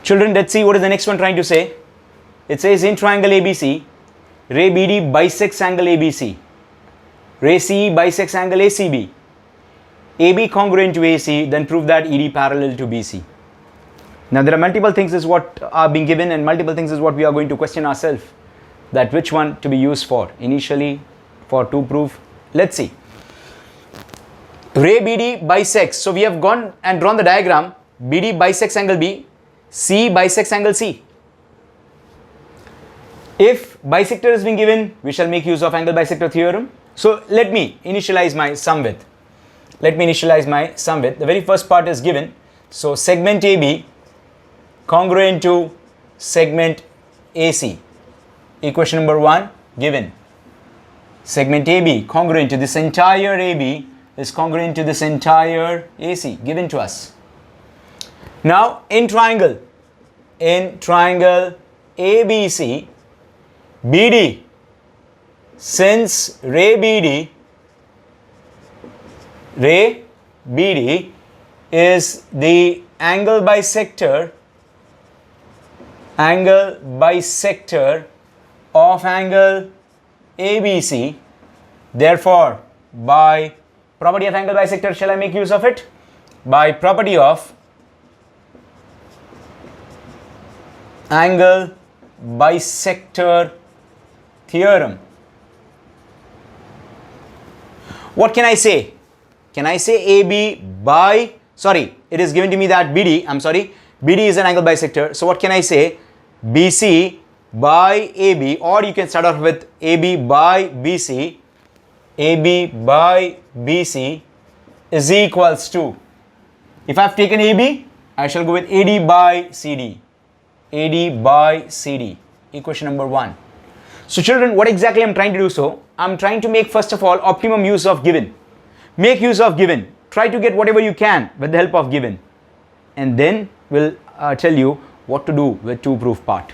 Children, let's see what is the next one trying to say. It says in triangle ABC, ray BD bisects angle ABC. Ray CE bisects angle ACB. AB congruent to AC, then prove that ED parallel to BC. Now there are multiple things is what are being given, and multiple things is what we are going to question ourselves, that which one to be used for initially for to prove. Let's see. Ray BD bisects. So we have gone and drawn the diagram. BD bisects angle B. C bisects angle C. If bisector is being given, we shall make use of angle bisector theorem. So let me initialize my sum width. The very first part is given. So segment AB congruent to segment AC. Equation number 1 given. Segment AB congruent to this entire AB is congruent to this entire AC given to us. Now in triangle ABC, BD, since ray BD is the angle bisector of angle ABC, therefore by property of angle bisector shall I make use of it? By property of angle bisector theorem. What can I say? Can I say AB by, sorry, it is given to me that BD is an angle bisector. So what can I say? BC by AB, or you can start off with AB by BC. AB by BC is equals to, if I have taken AB, I shall go with AD by CD. AD by CD. Equation number 1. So children, what exactly I'm trying to do? So I'm trying to make, first of all, optimum use of given. Make use of given. Try to get whatever you can with the help of given, and then we'll tell you what to do with to proof part.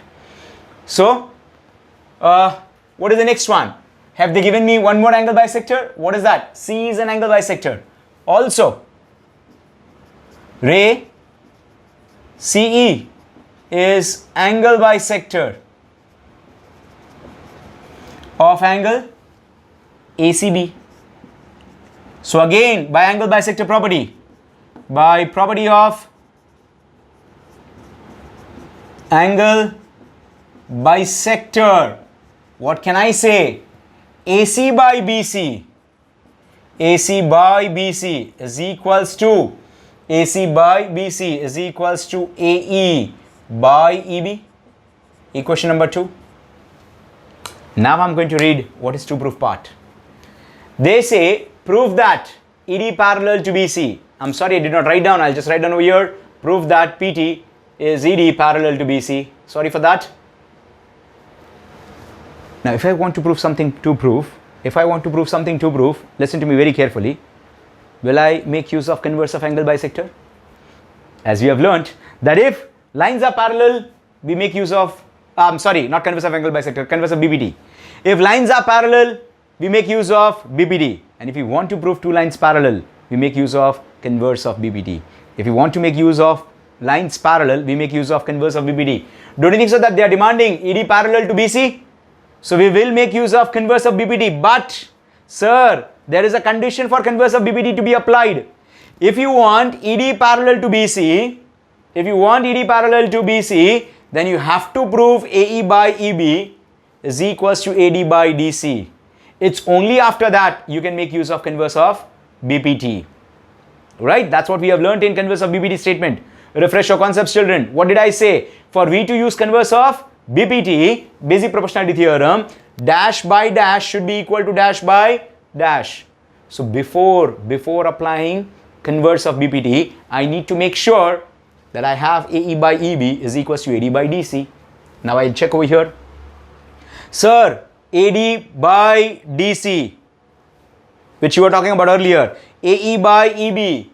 So what is the next one? Have they given me one more angle bisector? What is that? C is an angle bisector. Also, ray CE is angle bisector of angle ACB. So again, by angle bisector property, by property of angle bisector, what can I say? AC by BC. AC by BC is equals to AE by EB. Equation number 2. Now I'm going to read what is to proof part. They say prove that ED parallel to BC. I'm sorry, I did not write down. I'll just write down over here. Prove that PT is ED parallel to BC. Sorry for that. Now, if I want to prove something to prove, listen to me very carefully. Will I make use of converse of angle bisector? As we have learnt that if lines are parallel, we make use of, not converse of angle bisector, converse of BPD. If lines are parallel, we make use of BPD. And if you want to prove two lines parallel, we make use of converse of BPD. If you want to make use of lines parallel, we make use of converse of BPD. Don't you think so that they are demanding ED parallel to BC? So we will make use of converse of BPD. But, sir, there is a condition for converse of BPD to be applied. If you want ED parallel to BC, then you have to prove AE by EB is equals to AD by DC. It's only after that you can make use of converse of BPT. Right? That's what we have learned in converse of BPT statement. Refresh your concepts, children. What did I say? For we to use converse of BPT, basic proportionality theorem, dash by dash should be equal to dash by dash. So before applying converse of BPT, I need to make sure that I have AE by EB is equals to AD by DC. Now I'll check over here. Sir, AD by DC, which you were talking about earlier, AE by EB.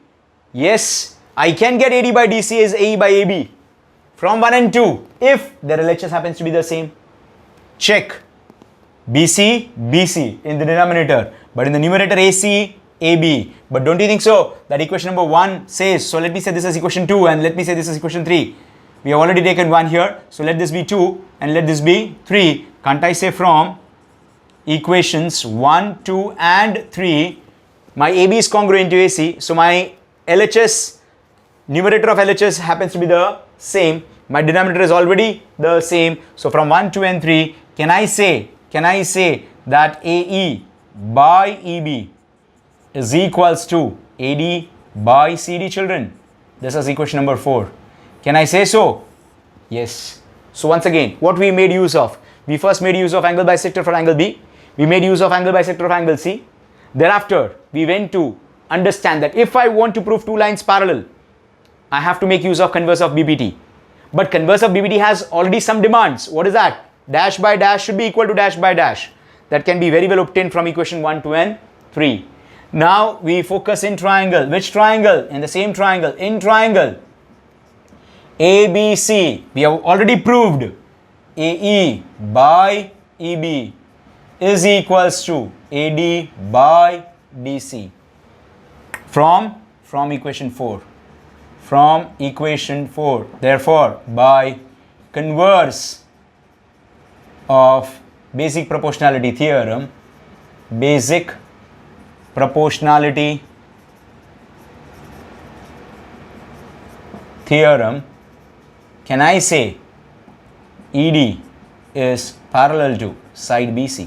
Yes, I can get AD by DC as AE by AB from 1 and 2 if their LHS happens to be the same. Check. BC, BC in the denominator, but in the numerator AC, AB. But don't you think so that equation number 1 says, so let me say this is equation 2 and let me say this is equation 3. We have already taken 1 here. So let this be 2 and let this be 3. Can't I say from equations 1, 2 and 3, my AB is congruent to AC. So my LHS, numerator of LHS happens to be the same. My denominator is already the same. So from 1, 2 and 3, can I say that AE by EB is equals to AD by CD, children? This is equation number 4. Can I say so? Yes. So once again, what we made use of? We first made use of angle bisector for angle B. We made use of angle bisector of angle C. Thereafter, we went to understand that if I want to prove two lines parallel, I have to make use of converse of BPT. But converse of BPT has already some demands. What is that? Dash by dash should be equal to dash by dash. That can be very well obtained from equation 1, 2 and 3. Now we focus in triangle. Which triangle? In the same triangle. In triangle ABC, we have already proved AE by EB is equals to AD by DC from equation 4. From equation 4. Therefore, by converse of basic proportionality theorem, basic proportionality theorem, can I say ED is parallel to side BC?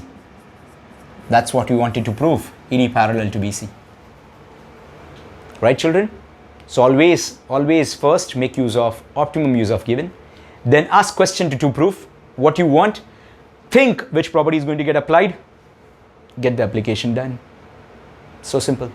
That's what we wanted to prove, ED parallel to BC. Right, children? So always first make use of optimum use of given, then ask question to prove what you want, think which property is going to get applied, get the application done. So simple.